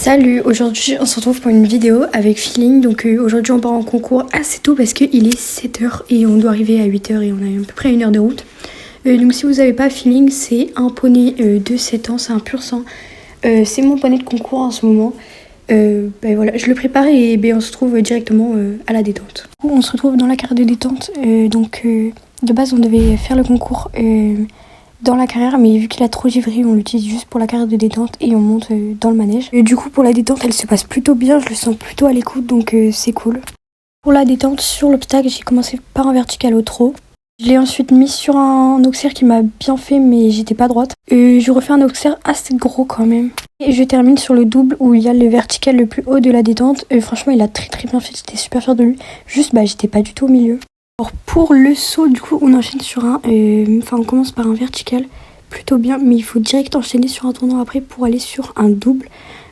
Salut, aujourd'hui on se retrouve pour une vidéo avec Feeling. Donc aujourd'hui on part en concours assez tôt parce qu'il est 7h et on doit arriver à 8h et on a à peu près 1 heure de route. Donc si vous n'avez pas Feeling, c'est un poney de 7 ans, c'est un pur sang. C'est mon poney de concours en ce moment. Voilà, je le prépare et on se retrouve directement à la détente. On se retrouve dans la carrière de détente. De base on devait faire le concours dans la carrière, mais vu qu'il a trop givré, on l'utilise juste pour la carrière de détente et on monte dans le manège. Et du coup pour la détente elle se passe plutôt bien, je le sens plutôt à l'écoute, donc c'est cool. Pour la détente sur l'obstacle, j'ai commencé par un vertical au trot. Je l'ai ensuite mis sur un auxerre qui m'a bien fait, mais j'étais pas droite. Je refais un auxerre assez gros quand même. Et je termine sur le double où il y a le vertical le plus haut de la détente. Franchement il a très bien fait, j'étais super fière de lui. Juste j'étais pas du tout au milieu. Alors pour le saut, du coup on enchaîne sur on commence par un vertical plutôt bien, mais il faut direct enchaîner sur un tournant après pour aller sur un double.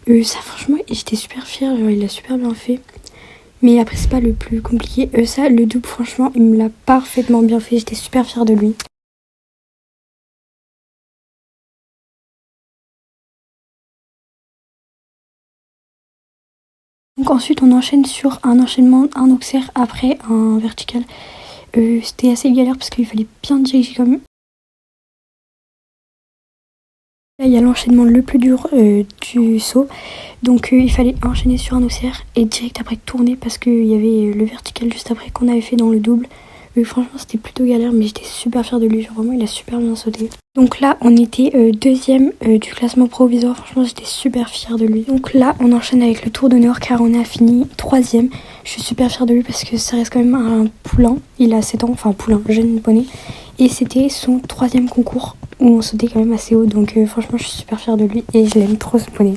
Ça franchement j'étais super fière, il a super bien fait. Mais après c'est pas le plus compliqué. Le double franchement il me l'a parfaitement bien fait, j'étais super fière de lui. Donc ensuite on enchaîne sur un auxerre après un vertical. C'était assez galère parce qu'il fallait bien diriger quand même. Là il y a l'enchaînement le plus dur du saut. Donc il fallait enchaîner sur un auxerre et direct après tourner parce qu'il y avait le vertical juste après qu'on avait fait dans le double. Franchement c'était plutôt galère, mais j'étais super fière de lui, genre vraiment il a super bien sauté. Donc là on était deuxième du classement provisoire, franchement j'étais super fière de lui. Donc là on enchaîne avec le tour d'honneur car on a fini troisième. Je suis super fière de lui parce que ça reste quand même un poulain, il a 7 ans, enfin poulain, jeune poney. Et c'était son 3e concours où on sautait quand même assez haut, donc franchement je suis super fière de lui et je l'aime trop ce poney.